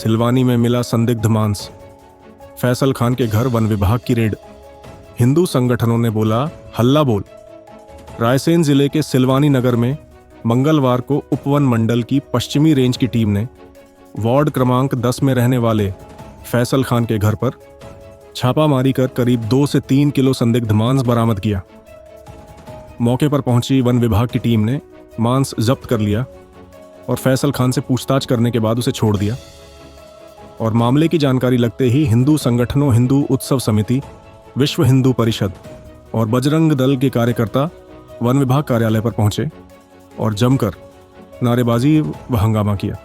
सिलवानी में मिला संदिग्ध मांस। फैसल खान के घर वन विभाग की रेड। हिंदू संगठनों ने बोला हल्ला बोल। रायसेन जिले के सिलवानी नगर में मंगलवार को उपवन मंडल की पश्चिमी रेंज की टीम ने वार्ड क्रमांक 10 में रहने वाले फैसल खान के घर पर छापामारी कर करीब 2 से 3 किलो संदिग्ध मांस बरामद किया। मौके पर पहुंची वन विभाग की टीम ने मांस जब्त कर लिया और फैसल खान से पूछताछ करने के बाद उसे छोड़ दिया। और मामले की जानकारी लगते ही हिंदू संगठनों, हिंदू उत्सव समिति, विश्व हिंदू परिषद और बजरंग दल के कार्यकर्ता वन विभाग कार्यालय पर पहुंचे और जमकर नारेबाजी व हंगामा किया।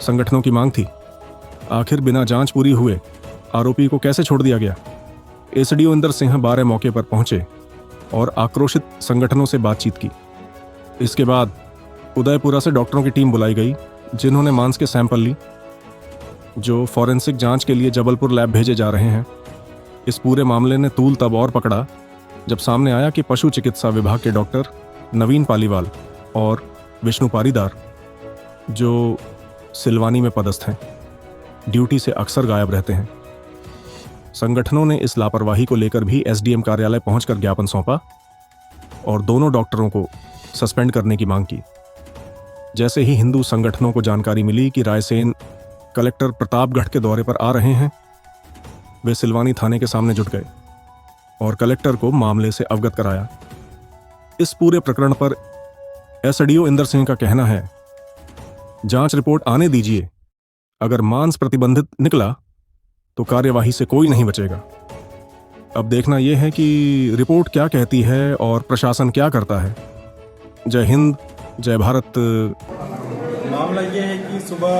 संगठनों की मांग थी, आखिर बिना जांच पूरी हुए आरोपी को कैसे छोड़ दिया गया। एसडीओ इंदर सिंह बारे मौके पर पहुंचे और आक्रोशित संगठनों से बातचीत की। इसके बाद उदयपुरा से डॉक्टरों की टीम बुलाई गई, जिन्होंने मांस के सैंपल ली, जो फॉरेंसिक जांच के लिए जबलपुर लैब भेजे जा रहे हैं। इस पूरे मामले ने तूल तब और पकड़ा जब सामने आया कि पशु चिकित्सा विभाग के डॉक्टर नवीन पालीवाल और विष्णु पारीदार, जो सिलवानी में पदस्थ हैं, ड्यूटी से अक्सर गायब रहते हैं। संगठनों ने इस लापरवाही को लेकर भी एसडीएम कार्यालय पहुंचकर ज्ञापन सौंपा और दोनों डॉक्टरों को सस्पेंड करने की मांग की। जैसे ही हिंदू संगठनों को जानकारी मिली कि रायसेन कलेक्टर प्रतापगढ़ के दौरे पर आ रहे हैं, वे सिलवानी थाने के सामने जुट गए और कलेक्टर को मामले से अवगत कराया। इस पूरे प्रकरण पर एसडीओ इंदर सिंह का कहना है, जांच रिपोर्ट आने दीजिए, अगर मांस प्रतिबंधित निकला तो कार्यवाही से कोई नहीं बचेगा। अब देखना यह है कि रिपोर्ट क्या कहती है और प्रशासन क्या करता है। जय हिंद, जय भारत। मामला ये है कि सुबह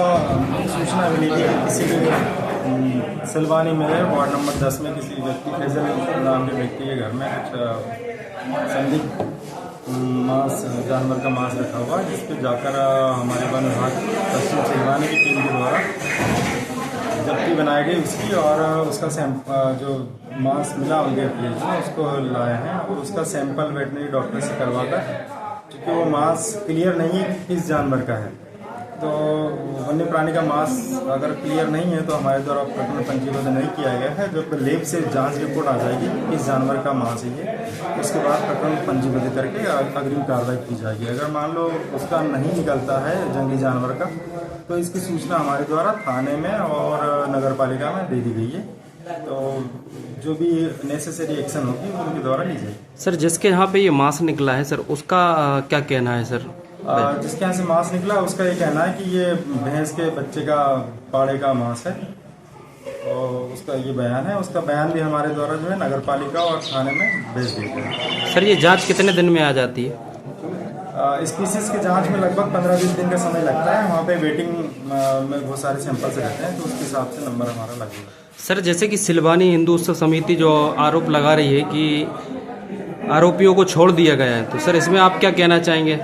सूचना मिली थी कि किसी सिलवानी में वार्ड नंबर 10 में किसी व्यक्ति फैजल नाम के व्यक्ति के घर में कुछ संदिग्ध मांस, जानवर का मांस रखा हुआ, जिस पे जाकर हमारे वन विभाग पश्चिम सिलवानी की टीम के द्वारा जब्ती बनाई गई उसकी, और उसका जो मांस मिला उनके प्लेट में उसको लाए हैं और उसका सैंपल वेटनरी डॉक्टर से करवाकर, क्योंकि वो मांस क्लियर नहीं है कि किस जानवर का है, तो वन्य प्राणी का मांस अगर क्लियर नहीं है तो हमारे द्वारा प्रकरण पंजीबद्ध नहीं किया गया है। जब लेब से जांच रिपोर्ट आ जाएगी किस जानवर का मांस है ये, उसके बाद प्रकरण पंजीबद्ध करके अग्रिम कार्रवाई की जाएगी। अगर मान लो उसका नहीं निकलता है जंगली जानवर का, तो इसकी सूचना हमारे द्वारा थाने में और नगर पालिका में दे दी गई है, तो जो भी नेसेसरी एक्शन होगी वो उनके द्वारा ली जाएगी। सर, जिसके यहाँ पे ये मांस निकला है सर, उसका क्या कहना है सर? जिसके यहाँ से मांस निकला उसका ये कहना है कि ये भैंस के बच्चे का पाड़े का मांस है, और उसका ये बयान है। उसका बयान भी हमारे द्वारा जो है नगर पालिका और थाने में भेज दिया गया। सर, ये जांच कितने दिन में आ जाती है? स्पीसीज की जांच में लगभग 15-20 दिन का समय लगता है। वहाँ पे वेटिंग में बहुत सारे सैंपल्स रहते हैं, तो उसके हिसाब से नंबर हमारा लगेगा। सर, जैसे कि सिलवानी हिंदू उत्सव समिति जो आरोप लगा रही है कि आरोपियों को छोड़ दिया गया है, तो सर इसमें आप क्या कहना चाहेंगे?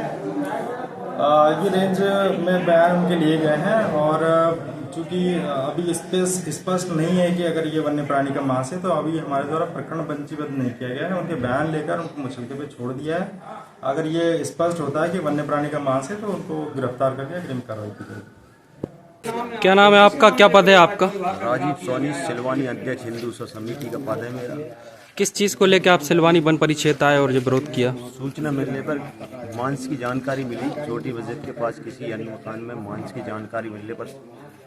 ये रेंज में बयान उनके लिए गए हैं, और चूंकि अभी स्पष्ट नहीं है कि अगर ये वन्य प्राणी का मांस है, तो अभी हमारे द्वारा प्रकरण पंजीबद्ध नहीं किया गया है। उनके बयान लेकर उनको मुचलके पे छोड़ दिया है। अगर ये स्पष्ट होता है कि वन्य प्राणी का मांस है, तो उनको गिरफ्तार करके अग्रिम कार्रवाई की जाएगी। क्या नाम है आपका, क्या पद है आपका? राजीव सोनी, सिलवानी अध्यक्ष हिंदू उत्सव समिति का पद है मेरा। किस चीज़ को लेकर आप सिलवानी वन परिक्षेत्र आए और ये विरोध किया? सूचना मिलने पर मांस की जानकारी मिली, छोटी मस्जिद के पास किसी अन्य मकान में मांस की जानकारी मिलने पर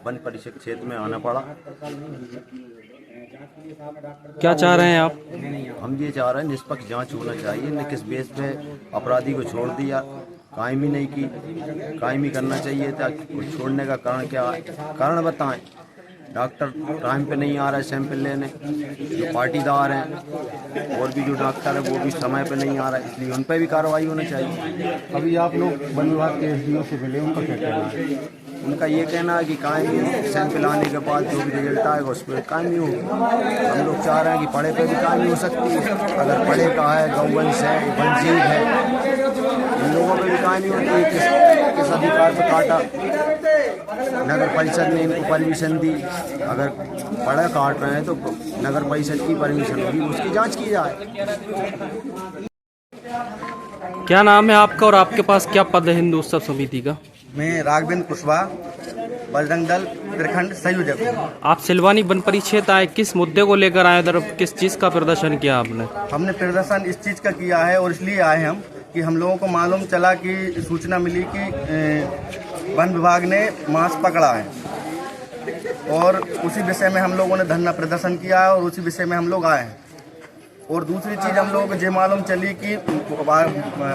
वन परिक्षेत्र क्षेत्र में आना पड़ा। क्या चाह रहे हैं आप? हम ये चाह रहे हैं निष्पक्ष जांच होना चाहिए, न किस बेस पे अपराधी को छोड़ दिया, कायमी नहीं की, कायमी करना चाहिए था। छोड़ने का कारण क्या है, कारण बताएं। डॉक्टर टाइम पे नहीं आ रहा है सैंपल लेने, जो पार्टीदार हैं और भी जो डॉक्टर है वो भी समय पे नहीं आ रहा है, इसलिए उन पर भी कार्रवाई होनी चाहिए। अभी आप लोग वन विभाग के एसडीओ से मिले, उनका क्या कहना है? उनका ये कहना है कि कायमी सैंपल आने के बाद जो भी रिजल्ट आएगा उस पर कायमी होगी। हम लोग चाह रहे हैं कि पढ़े पे भी कायमी हो सकती है। अगर पढ़े का है, गौवंश है, वंजीव है, इन लोगों पर भी कायमी होती है। किस अधिकार पर काटा, नगर परिषद ने इनको परमिशन दी। अगर पढ़े काट रहे हैं तो नगर परिषद की परमिशन होगी, उसकी जांच की जाए। क्या नाम है आपका और आपके पास क्या पद है हिंदू उत्सव समिति का? मैं राघवेंद्र कुशवाहा, बजरंग दल प्रखंड संयोजक हूँ। आप सिलवानी वन परिक्षेत्र आए, किस मुद्दे को लेकर आए उधर, किस चीज़ का प्रदर्शन किया आपने? हमने प्रदर्शन इस चीज़ का किया है और इसलिए आए हैं हम कि हम लोगों को मालूम चला कि सूचना मिली कि वन विभाग ने मांस पकड़ा है और उसी विषय में हम लोगों ने धरना प्रदर्शन किया है और उसी विषय में हम लोग आए हैं। और दूसरी चीज़ हम लोगों को ये मालूम चली कि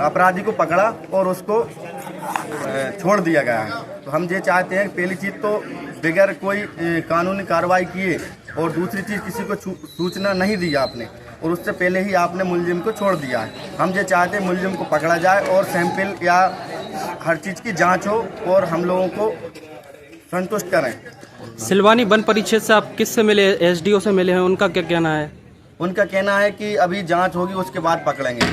अपराधी को पकड़ा और उसको छोड़ दिया गया है। तो हम ये चाहते हैं कि पहली चीज़ तो बगैर कोई कानूनी कार्रवाई किए और दूसरी चीज़ किसी को सूचना नहीं दी आपने और उससे पहले ही आपने मुलजिम को छोड़ दिया है। हम ये चाहते हैं मुलजिम को पकड़ा जाए और सैंपल या हर चीज़ की जांच हो और हम लोगों को संतुष्ट करें। सिलवानी वन परिक्षेत्र से आप किससे मिले? एसडीओ से मिले हैं, उनका क्या कहना है? उनका कहना है कि अभी जांच होगी उसके बाद पकड़ेंगे।